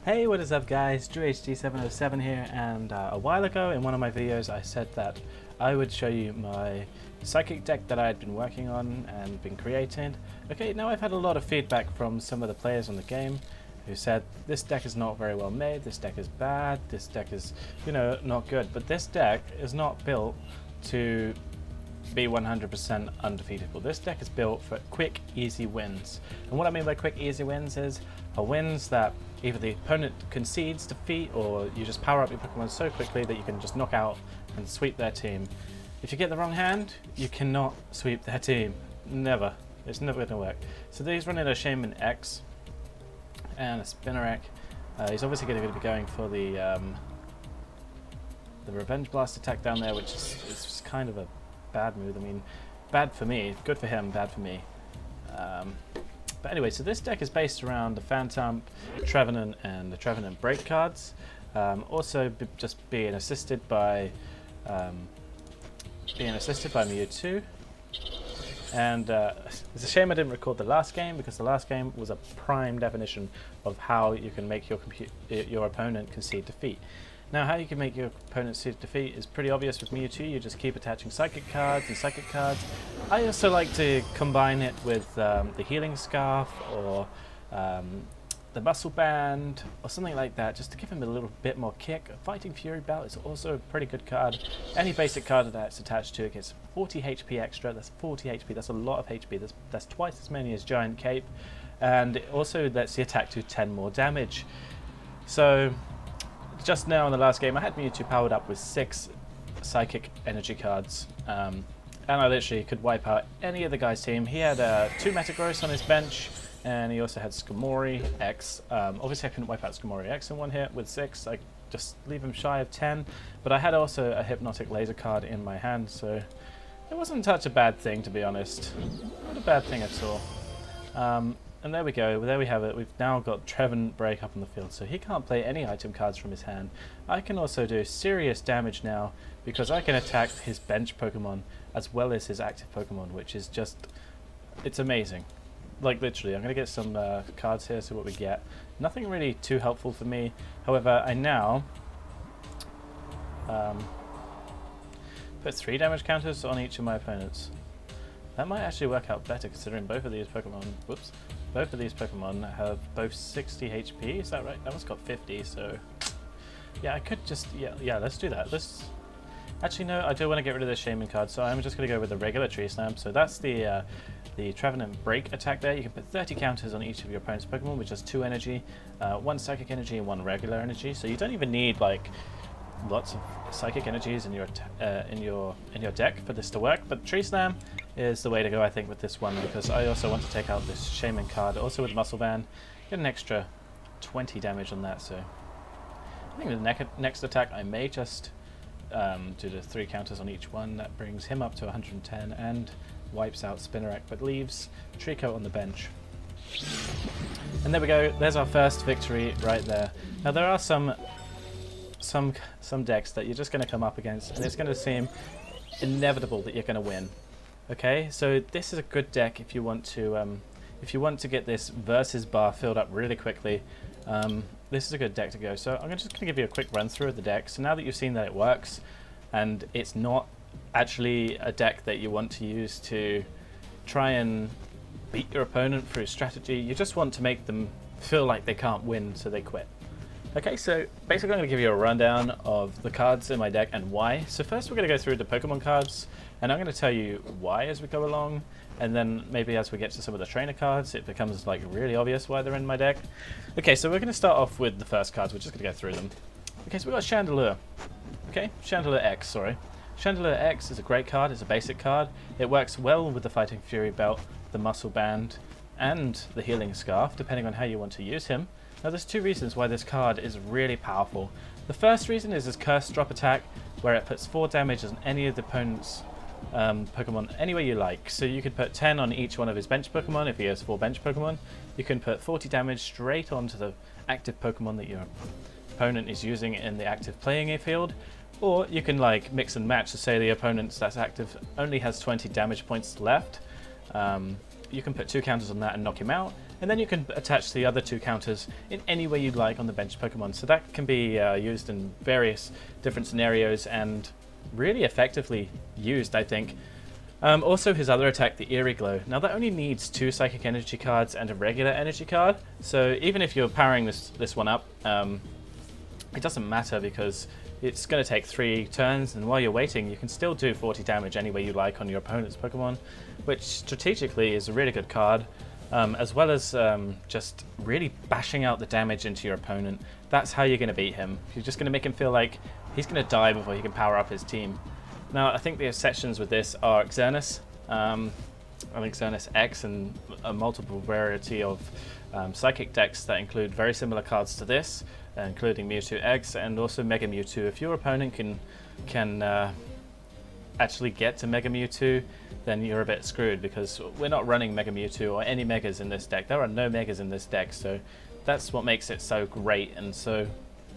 Hey, what is up guys, DrewHD707 here, and a while ago in one of my videos I said that I would show you my psychic deck that I had been working on and been creating. Okay, now I've had a lot of feedback from some of the players on the game who said this deck is not very well made, this deck is bad, this deck is, not good, but this deck is not built to be 100% undefeatable. This deck is built for quick, easy wins. And what I mean by quick, easy wins is wins that either the opponent concedes defeat or you just power up your Pokemon so quickly that you can just knock out and sweep their team. If you get the wrong hand, you cannot sweep their team. Never. It's never going to work. So he's running a Shaman X and a Spinnerack. He's obviously going to be going for the Revenge Blast attack down there, which is kind of a bad move. I mean, bad for me, good for him, bad for me. But anyway, so this deck is based around the Phantom, Trevenant, and the Trevenant break cards. Also, just being assisted by Mewtwo. And it's a shame I didn't record the last game, because the last game was a prime definition of how you can make your opponent concede defeat. Now, how you can make your opponent concede defeat is pretty obvious with Mewtwo. You just keep attaching psychic cards and psychic cards. I also like to combine it with the Healing Scarf or the Muscle Band or something like that, just to give him a little bit more kick. Fighting Fury Belt is also a pretty good card. Any basic card that's attached to it gets 40 HP extra. That's 40 HP. That's a lot of HP. That's twice as many as Giant Cape, and it also lets the attack do 10 more damage. So just now in the last game, I had Mewtwo powered up with 6 psychic energy cards, and I literally could wipe out any of the guy's team. He had 2 Metagross on his bench, and he also had Skarmory X. Obviously I couldn't wipe out Skarmory X in one hit with 6, I just leave him shy of 10, but I had also a Hypnotic Laser card in my hand, so it wasn't such a bad thing, to be honest. Not a bad thing at all. And there we go, there we have it. We've now got Trevenant Break up on the field, so he can't play any item cards from his hand. I can also do serious damage now, because I can attack his bench Pokemon as well as his active Pokemon, which is just, it's amazing. Like literally, I'm going to get some cards here, see what we get. Nothing really too helpful for me. However, I now put 3 damage counters on each of my opponents. That might actually work out better, considering both of these Pokemon, both of these Pokemon have both 60 HP, is that right? That one's got 50, so yeah, I could just, yeah, let's do that. Actually no, I do want to get rid of this Shaman card, so I'm just going to go with the regular Tree Slam. So that's the Trevenant Break attack there. You can put 30 counters on each of your opponent's Pokemon with just 2 energy, 1 psychic energy and 1 regular energy, so you don't even need like lots of psychic energies in your deck for this to work. But Tree Slam is the way to go, I think, with this one, because I also want to take out this Shaman card, also with Muscle Band, get an extra 20 damage on that. So I think the next attack I may just do the 3 counters on each one. That brings him up to 110 and wipes out Spinnerack, but leaves Trico on the bench. And there we go, there's our first victory right there. Now there are some decks that you're just going to come up against, and it's going to seem inevitable that you're going to win. Okay, so this is a good deck if you want to get this versus bar filled up really quickly. This is a good deck to go. So I'm just going to give you a quick run through of the deck. So now that you've seen that it works, and it's not actually a deck that you want to use to try and beat your opponent through strategy, you just want to make them feel like they can't win, so they quit. Okay, so basically I'm going to give you a rundown of the cards in my deck and why. So first we're going to go through the Pokemon cards, and I'm going to tell you why as we go along, and then maybe as we get to some of the trainer cards it becomes like really obvious why they're in my deck. Okay, so we're going to start off with the first cards. We're just going to go through them. Okay, so we've got Chandelure. Okay, Chandelure X, sorry. Chandelure X is a great card, it's a basic card. It works well with the Fighting Fury Belt, the Muscle Band, and the Healing Scarf, depending on how you want to use him. Now there's 2 reasons why this card is really powerful. The first reason is his Curse Drop attack, where it puts 4 damage on any of the opponent's Pokemon anywhere you like. So you could put 10 on each one of his bench Pokemon if he has 4 bench Pokemon. You can put 40 damage straight onto the active Pokemon that your opponent is using in the active playing field. Or you can like mix and match to say the opponent that's active only has 20 damage points left. You can put 2 counters on that and knock him out, and then you can attach the other 2 counters in any way you'd like on the bench Pokemon. So that can be used in various different scenarios and really effectively used, I think. Also his other attack, the Eerie Glow. Now that only needs 2 Psychic Energy cards and a regular energy card, so even if you're powering this one up, it doesn't matter because it's going to take 3 turns, and while you're waiting you can still do 40 damage any way you like on your opponent's Pokemon, which strategically is a really good card, as well as just really bashing out the damage into your opponent. That's how you're going to beat him. You're just going to make him feel like he's going to die before he can power up his team. Now, I think the exceptions with this are Xerneas, I think Xerneas X, and a multiple variety of Psychic decks that include very similar cards to this, including Mewtwo X and also Mega Mewtwo. If your opponent can actually get to Mega Mewtwo, then you're a bit screwed because we're not running Mega Mewtwo or any Megas in this deck. There are no Megas in this deck, so that's what makes it so great and so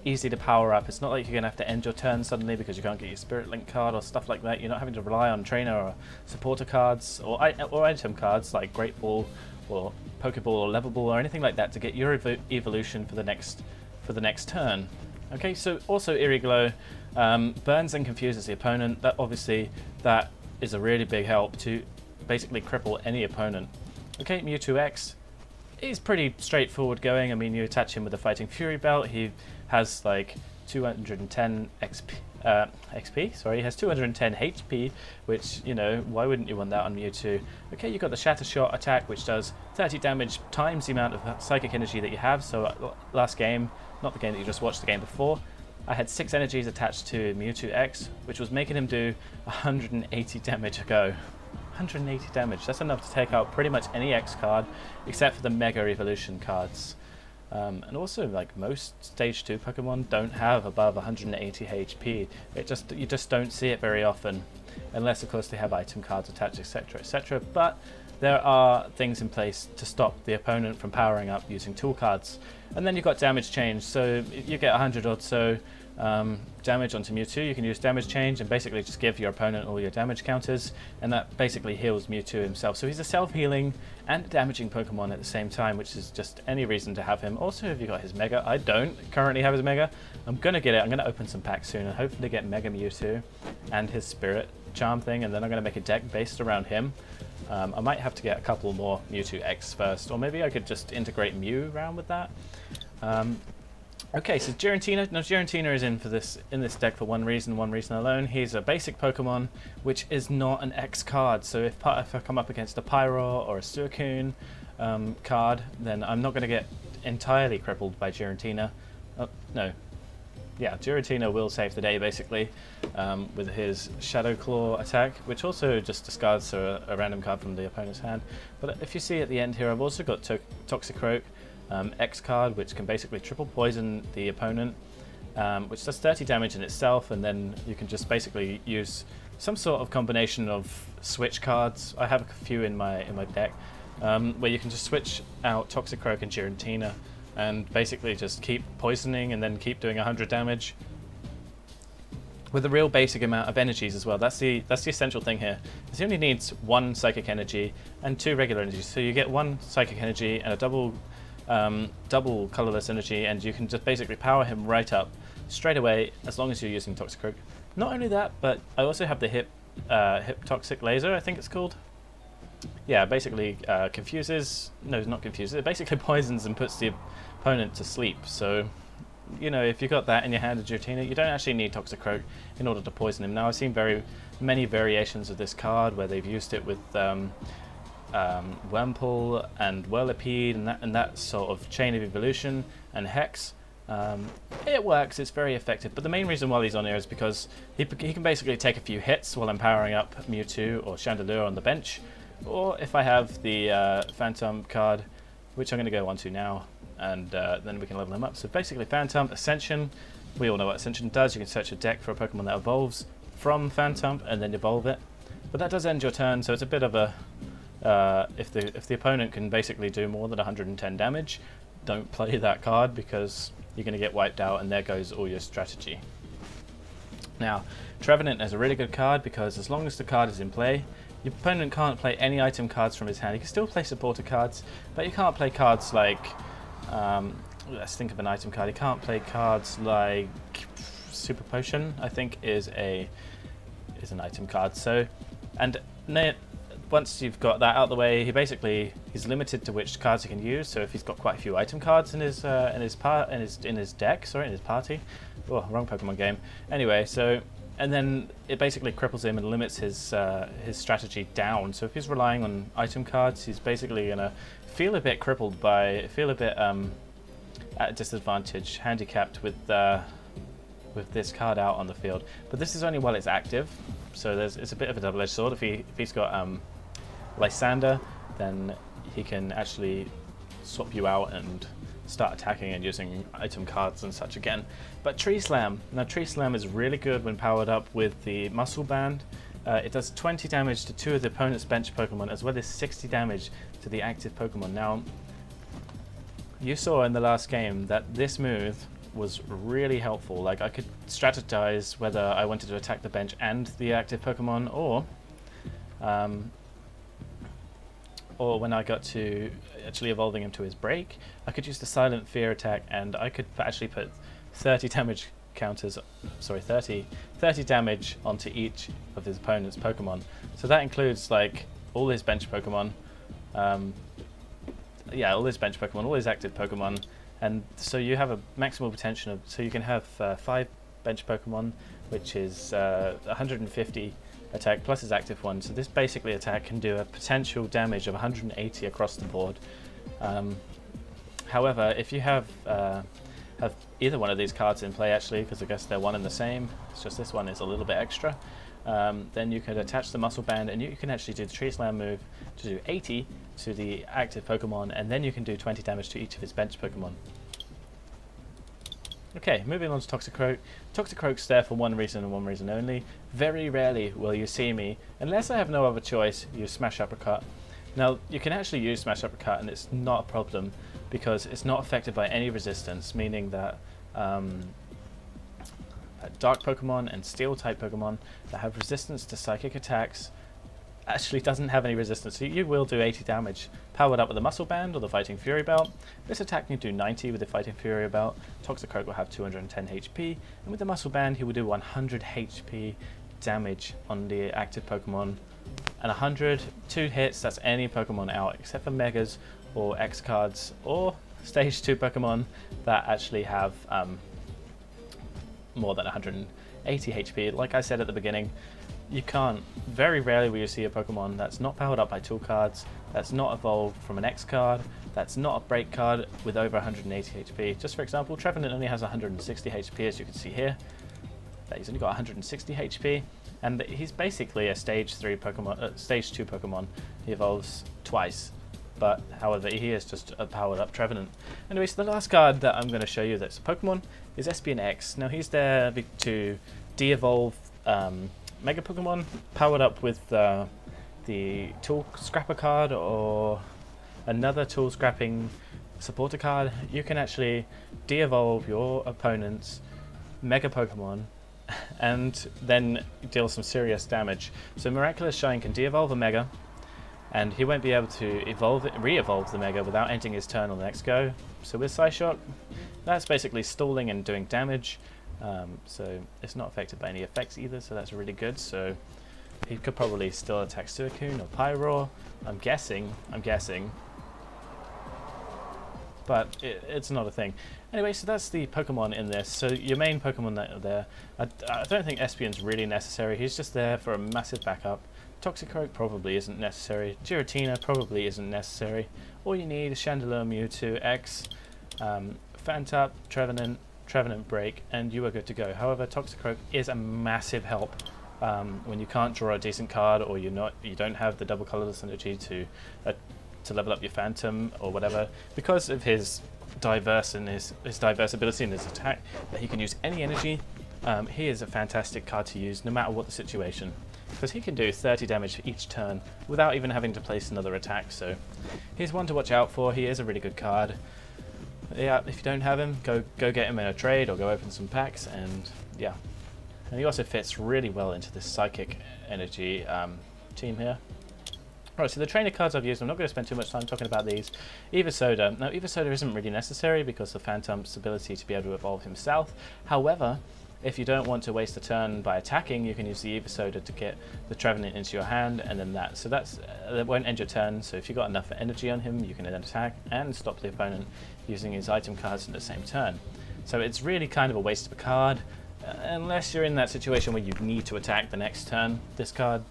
easy to power up. It's not like you're going to have to end your turn suddenly because you can't get your Spirit Link card or stuff like that. You're not having to rely on trainer or supporter cards or item cards like Great Ball or Pokeball or Level Ball or anything like that to get your evolution for the next turn. Okay, so also Eerie Glow burns and confuses the opponent. That is a really big help to basically cripple any opponent. Okay, Mewtwo X is pretty straightforward going. I mean, you attach him with a Fighting Fury belt. He has like 210 XP. Sorry, he has 210 HP, which, you know, why wouldn't you want that on Mewtwo? Okay, you've got the Shatter Shot attack, which does 30 damage times the amount of Psychic Energy that you have. So last game, not the game that you just watched, the game before, I had 6 energies attached to Mewtwo X, which was making him do 180 damage a go. 180 damage, that's enough to take out pretty much any X card, except for the Mega Evolution cards. And also, like, most Stage 2 Pokemon don't have above 180 HP. You just don't see it very often, unless of course they have item cards attached, etc, etc. But there are things in place to stop the opponent from powering up using tool cards. And then you've got damage change, so you get 100 or so damage onto Mewtwo. You can use damage change and basically just give your opponent all your damage counters, and that basically heals Mewtwo himself. So he's a self-healing and damaging Pokemon at the same time, which is just any reason to have him. Also, have you got his Mega? I don't currently have his Mega. I'm gonna get it. I'm gonna open some packs soon and hopefully get Mega Mewtwo and his Spirit Charm thing, and then I'm gonna make a deck based around him. I might have to get a couple more Mewtwo X first, or maybe I could just integrate Mew around with that. Okay, so Giratina. Now Giratina is in this deck for one reason alone. He's a basic Pokemon, which is not an X card. So if I come up against a Pyro or a Suicune card, then I'm not going to get entirely crippled by Giratina. No. Yeah, Giratina will save the day basically with his Shadow Claw attack, which also just discards a random card from the opponent's hand. But if you see at the end here, I've also got Toxicroak X card, which can basically triple poison the opponent, which does 30 damage in itself, and then you can just basically use some sort of combination of switch cards. I have a few in my deck where you can just switch out Toxicroak and Giratina and basically just keep poisoning and then keep doing 100 damage with a real basic amount of energies as well. That's the essential thing here. He only needs 1 Psychic Energy and 2 regular energies, so you get 1 Psychic Energy and a double colorless energy, and you can just basically power him right up straight away as long as you're using Toxicroak. Not only that, but I also have the Hip Toxic Laser, I think it's called. Yeah, basically confuses, no, not confuses, it basically poisons and puts the opponent to sleep. So, you know, if you've got that in your hand of Giratina, you don't actually need Toxicroak in order to poison him. Now, I've seen very many variations of this card where they've used it with Wurmple and Whirlipede and that sort of chain of evolution and Hex. It works, it's very effective, but the main reason why he's on here is because he can basically take a few hits while I'm powering up Mewtwo or Chandelure on the bench, or if I have the Phantom card, which I'm going to go on to now, and then we can level him up. So basically Phantom, Ascension, we all know what Ascension does. You can search a deck for a Pokemon that evolves from Phantom and then evolve it, but that does end your turn, so it's a bit of a if the opponent can basically do more than 110 damage, don't play that card because you're going to get wiped out, and there goes all your strategy. Now, Trevenant is a really good card because as long as the card is in play, Your opponent can't play any item cards from his hand. He can still play supporter cards, but you can't play cards like, let's think of an item card. He can't play cards like Super Potion, I think is an item card. So, and once you've got that out of the way, he's limited to which cards he can use. So if he's got quite a few item cards in his deck, in his party. Oh, wrong Pokemon game. Anyway, so and then it basically cripples him and limits his strategy down. So if he's relying on item cards, he's basically gonna feel a bit crippled at a disadvantage, handicapped with this card out on the field. But this is only while it's active, so it's a bit of a double-edged sword. If he's got Lysander, then he can actually swap you out and start attacking and using item cards and such again. But Tree Slam. Now Tree Slam is really good when powered up with the Muscle Band. It does 20 damage to 2 of the opponent's bench Pokemon, as well as 60 damage to the active Pokemon. Now, you saw in the last game that this move was really helpful. Like, I could strategize whether I wanted to attack the bench and the active Pokemon, or when I got to actually evolving him to his break, I could use the Silent Fear attack, and I could actually put 30 damage damage onto each of his opponent's Pokemon. So that includes like all his bench Pokemon, all his bench Pokemon, all his active Pokemon, and so you have a maximal potential of, so you can have 5 bench Pokemon, which is 150 attack plus his active one. So this basically attack can do a potential damage of 180 across the board. However, if you have either one of these cards in play, actually, because I guess they're one and the same, it's just this one is a little bit extra, then you could attach the Muscle Band, and you can actually do the Tree Slam move to do 80 to the active Pokemon, and then you can do 20 damage to each of his bench Pokemon. Okay, moving on to Toxicroak. Toxicroak's there for one reason and one reason only. Very rarely will you see me, unless I have no other choice, use Smash Uppercut. Now, you can actually use Smash Uppercut, and it's not a problem, because it's not affected by any resistance, meaning that Dark Pokemon and Steel-type Pokemon that have resistance to Psychic attacks actually doesn't have any resistance. So you will do 80 damage, powered up with the Muscle Band or the Fighting Fury Belt. This attack can do 90 with the Fighting Fury Belt. Toxicroak will have 210 HP, and with the Muscle Band he will do 100 HP damage on the active Pokemon. And 100, 2 hits, that's any Pokemon out, except for Megas or X cards or Stage 2 Pokemon that actually have more than 180 HP. Like I said at the beginning, you can't, very rarely will you see a Pokemon that's not powered up by tool cards, that's not evolved from an X card, that's not a break card with over 180 HP. Just for example, Trevenant only has 160 HP, as you can see here. He's only got 160 HP, and he's basically a Stage 3 Pokemon, Stage 2 Pokemon. He evolves twice, but however, he is just a powered up Trevenant. Anyway, so the last card that I'm going to show you that's a Pokemon is Espion X. Now he's there to de-evolve Mega Pokemon, powered up with the Tool Scrapper card or another Tool Scrapping supporter card. You can actually de-evolve your opponent's Mega Pokemon and then deal some serious damage. So Miraculous Shine can de-evolve a Mega, and he won't be able to re-evolve the Mega without ending his turn on the next go. So with Psyshock, that's basically stalling and doing damage. So it's not affected by any effects either, so that's really good. So he could probably still attack Suicune or Pyroar, I'm guessing, but it's not a thing. Anyway, so that's the Pokemon in this. So your main Pokemon that are there, I don't think Espion's really necessary, he's just there for a massive backup. Toxicroak probably isn't necessary, Giratina probably isn't necessary. All you need is Chandelure, Mewtwo, X, Phantup, Trevenant Break, and you are good to go. However, Toxicroak is a massive help when you can't draw a decent card, or you don't have the double colorless energy to level up your Phantom or whatever. Because of his diverse ability in his attack, that he can use any energy. He is a fantastic card to use no matter what the situation, because he can do 30 damage for each turn without even having to place another attack. So he's one to watch out for. He is a really good card. Yeah, if you don't have him, go get him in a trade or go open some packs, and yeah. And he also fits really well into this Psychic energy team here. Right, so the trainer cards I've used, I'm not going to spend too much time talking about these. Eva Soda. Now, Eva Soda isn't really necessary because of Phantom's ability to be able to evolve himself. However, if you don't want to waste a turn by attacking, you can use the Eva Soda to get the Trevenant into your hand, and then that. So that won't end your turn, so if you've got enough energy on him, you can then attack and stop the opponent using his item cards in the same turn. So it's really kind of a waste of a card. Unless you're in that situation where you need to attack the next turn, this card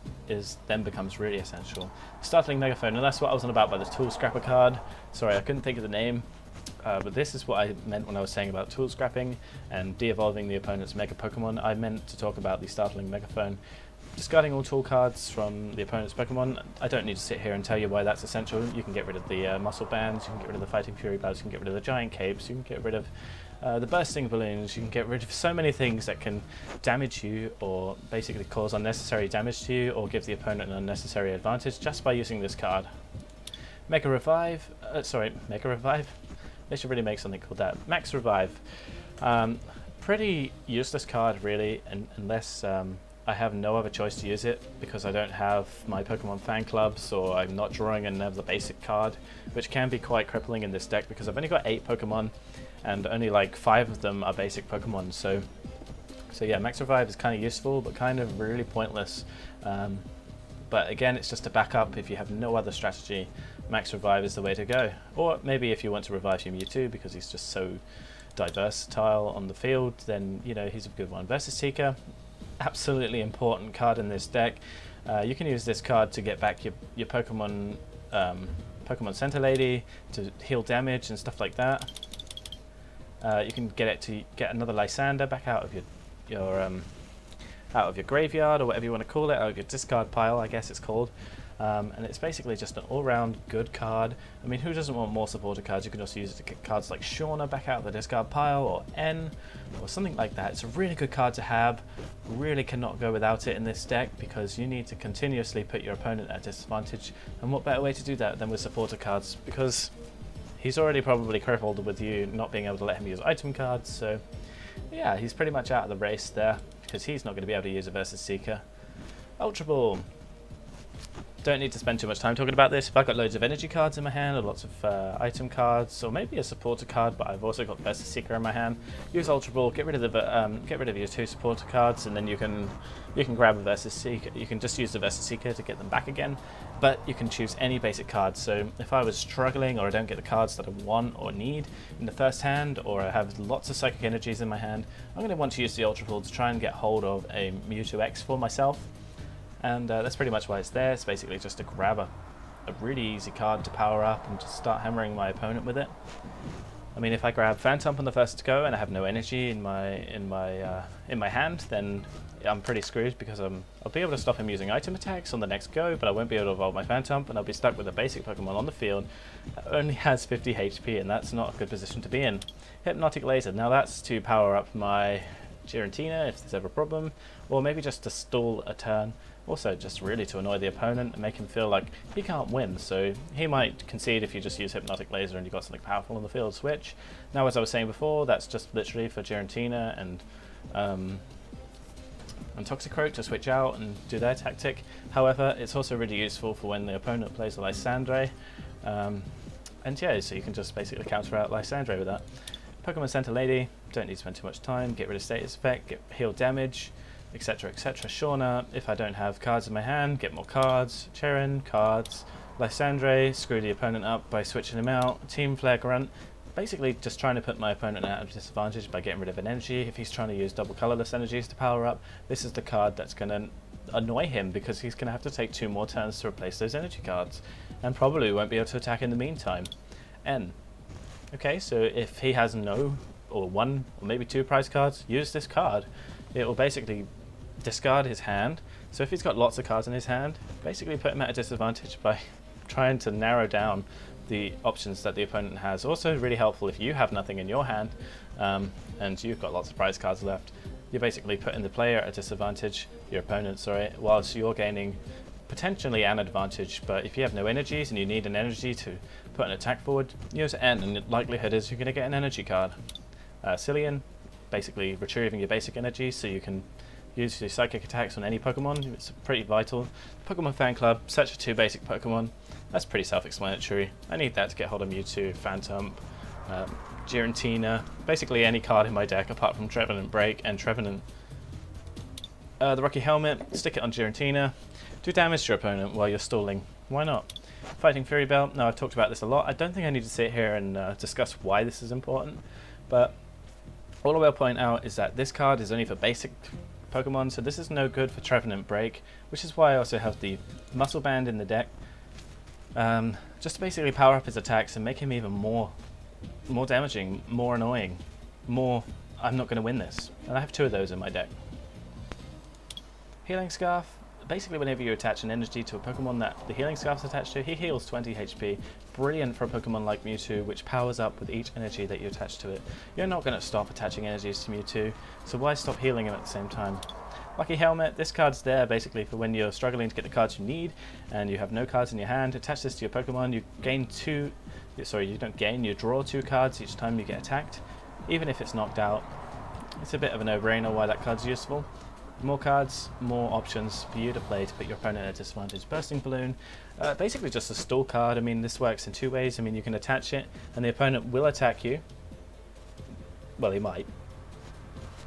then becomes really essential. Startling Megaphone, and that's what I was on about by the Tool Scrapper card. Sorry, I couldn't think of the name, but this is what I meant when I was saying about tool scrapping and de-evolving the opponent's Mega Pokemon. I meant to talk about the Startling Megaphone. Discarding all tool cards from the opponent's Pokemon, I don't need to sit here and tell you why that's essential. You can get rid of the Muscle Bands, you can get rid of the Fighting Fury Buds, you can get rid of the Giant Capes, you can get rid of the Bursting Balloons, you can get rid of so many things that can damage you or basically cause unnecessary damage to you or give the opponent an unnecessary advantage just by using this card. Mega Revive. They should really make something called that. Max Revive. Pretty useless card really, unless I have no other choice to use it because I don't have my Pokemon fan clubs or I'm not drawing another basic card, which can be quite crippling in this deck because I've only got 8 Pokemon and only like 5 of them are basic Pokemon. So yeah, Max Revive is kind of useful but kind of really pointless. But again, it's just a backup if you have no other strategy. Max Revive is the way to go. Or maybe if you want to revive your Mewtwo because he's just so versatile on the field, then you know he's a good one. Versus Seeker, absolutely important card in this deck. You can use this card to get back your Pokemon Pokemon Center Lady to heal damage and stuff like that. You can get it to get another Lysander back out of your graveyard or whatever you want to call it, out of your discard pile, I guess it's called. And it's basically just an all-round good card. I mean, who doesn't want more supporter cards? You can also use it to get cards like Shauna back out of the discard pile, or N, or something like that. It's a really good card to have. Really cannot go without it in this deck because you need to continuously put your opponent at disadvantage. And what better way to do that than with supporter cards? Because he's already probably crippled with you not being able to let him use item cards. So yeah, he's pretty much out of the race there because he's not going to be able to use a Versus Seeker. Ultra Ball. Don't need to spend too much time talking about this. If I've got loads of energy cards in my hand or lots of item cards or maybe a supporter card, but I've also got Versus Seeker in my hand, use Ultra Ball, get rid of your 2 supporter cards, and then you can grab a Versus Seeker. You can just use the Versus Seeker to get them back again, but you can choose any basic cards. So if I was struggling or I don't get the cards that I want or need in the first hand, or I have lots of Psychic Energies in my hand, I'm going to want to use the Ultra Ball to try and get hold of a Mewtwo X for myself. And that's pretty much why it's there. It's basically just to grab a really easy card to power up and just start hammering my opponent with it. I mean, if I grab Phantom on the first go and I have no energy in my hand, then I'm pretty screwed because I'll be able to stop him using item attacks on the next go, but I won't be able to evolve my Phantom, and I'll be stuck with a basic Pokemon on the field that only has 50 HP, and that's not a good position to be in. Hypnotic Laser. Now that's to power up my Giratina if there's ever a problem, or maybe just to stall a turn. Also, just really to annoy the opponent and make him feel like he can't win. So he might concede if you just use Hypnotic Laser and you've got something powerful on the field switch. Now, as I was saying before, that's just literally for Giratina and Toxicroak to switch out and do their tactic. However, it's also really useful for when the opponent plays a Lysandre. And yeah, so you can just basically counter out Lysandre with that. Pokemon Center Lady, don't need to spend too much time. Get rid of status effect, get heal damage, etc, etc. Shauna, if I don't have cards in my hand, get more cards. Cherin, cards. Lysandre, screw the opponent up by switching him out. Team Flare Grunt, basically just trying to put my opponent at a disadvantage by getting rid of an energy. If he's trying to use double colorless energies to power up, this is the card that's going to annoy him because he's going to have to take 2 more turns to replace those energy cards and probably won't be able to attack in the meantime. N. Okay, so if he has no or 1 or maybe 2 prize cards, use this card. It will basically discard his hand. So if he's got lots of cards in his hand, basically put him at a disadvantage by trying to narrow down the options that the opponent has. Also really helpful if you have nothing in your hand and you've got lots of prize cards left. You're basically putting the player at a disadvantage, your opponent, sorry, whilst you're gaining potentially an advantage. But if you have no energies and you need an energy to put an attack forward, use N, and the likelihood is you're going to get an energy card. Cillian, basically retrieving your basic energy so you can use your psychic attacks on any Pokemon. It's pretty vital. Pokemon Fan Club, search for 2 basic Pokemon. That's pretty self-explanatory. I need that to get hold of Mewtwo, Phantom, Giratina, basically any card in my deck apart from Trevenant Break and Trevenant. The Rocky Helmet, stick it on Giratina. Do damage to your opponent while you're stalling. Why not? Fighting Fury Belt, now I've talked about this a lot. I don't think I need to sit here and discuss why this is important, but all I will point out is that this card is only for basic Pokemon, so this is no good for Trevenant Break, which is why I also have the Muscle Band in the deck, just to basically power up his attacks and make him even more damaging, more annoying, more I'm not going to win this. And I have 2 of those in my deck. Healing Scarf. Basically, whenever you attach an energy to a Pokemon that the Healing Scarf is attached to, he heals 20 HP. Brilliant for a Pokemon like Mewtwo, which powers up with each energy that you attach to it. You're not going to stop attaching energies to Mewtwo, so why stop healing him at the same time? Lucky Helmet, this card's there basically for when you're struggling to get the cards you need, and you have no cards in your hand. Attach this to your Pokemon, you gain 2... Sorry, you don't gain, you draw 2 cards each time you get attacked, even if it's knocked out. It's a bit of a no-brainer why that card's useful. More cards, more options for you to play to put your opponent at a disadvantage. Bursting Balloon, basically just a stall card. I mean, this works in 2 ways. I mean, you can attach it and the opponent will attack you. Well, he might.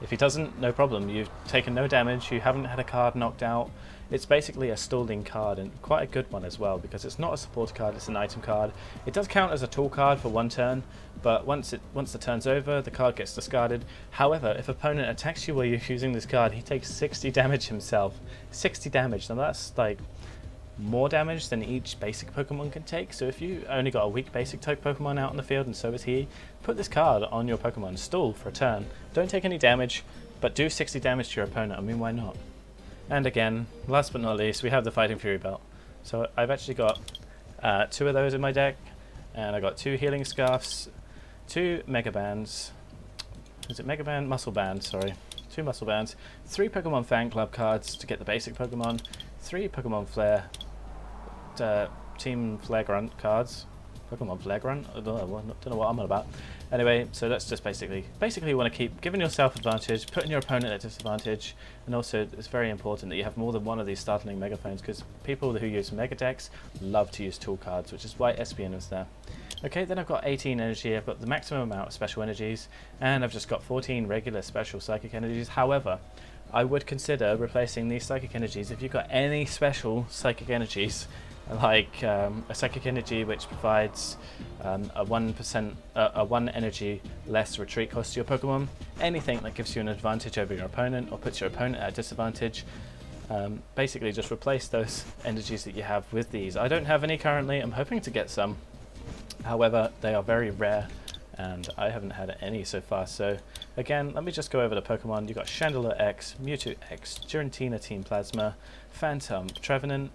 If he doesn't, no problem. You've taken no damage, you haven't had a card knocked out. It's basically a stalling card, and quite a good one as well, because it's not a support card, it's an item card. It does count as a tool card for 1 turn, but once the turn's over, the card gets discarded. However, if opponent attacks you while you're using this card, he takes 60 damage himself. 60 damage, now that's like more damage than each basic Pokemon can take. So if you only got a weak basic type Pokemon out in the field and so is he, put this card on your Pokemon, stall for a turn. Don't take any damage, but do 60 damage to your opponent. I mean, why not? And again, last but not least, we have the Fighting Fury Belt. So I've actually got 2 of those in my deck, and I got 2 Healing Scarfs, 2 Mega Bands. Is it Mega Band? Muscle Band, sorry. 2 Muscle Bands, 3 Pokemon Fan Club cards to get the basic Pokemon, 3 Pokemon Flare, Team Flare Grunt cards. Pokemon Flare Grunt? I don't know what I'm on about. Anyway, so that's just basically you want to keep giving yourself advantage, putting your opponent at disadvantage, and also it's very important that you have more than one of these startling megaphones, because people who use mega decks love to use tool cards, which is why SPN is there. Okay, then I've got 18 energy, I've got the maximum amount of special energies, and I've just got 14 regular special psychic energies. However, I would consider replacing these psychic energies if you've got any special psychic energies, like a psychic energy which provides a 1 energy less retreat cost to your Pokemon. Anything that gives you an advantage over your opponent or puts your opponent at a disadvantage. Basically just replace those energies that you have with these. I don't have any currently, I'm hoping to get some. However, they are very rare and I haven't had any so far. So again, let me just go over the Pokemon. You've got Chandler X, Mewtwo X, Giratina Team Plasma, Phantom, Trevenant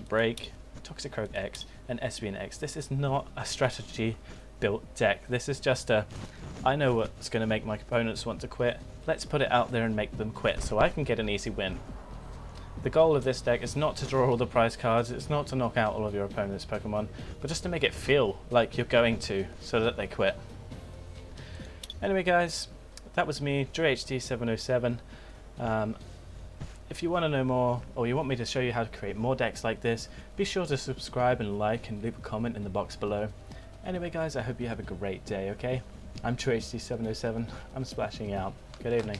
Break, Toxicroak X, and Espeon X. This is not a strategy built deck. This is just a, I know what's going to make my opponents want to quit. Let's put it out there and make them quit so I can get an easy win. The goal of this deck is not to draw all the prize cards, it's not to knock out all of your opponent's Pokemon, but just to make it feel like you're going to, so that they quit. Anyway guys, that was me, DrewHD707. If you want to know more, or you want me to show you how to create more decks like this, be sure to subscribe and like and leave a comment in the box below. Anyway guys, I hope you have a great day, okay? I'm DrewHD707, I'm splashing out. Good evening.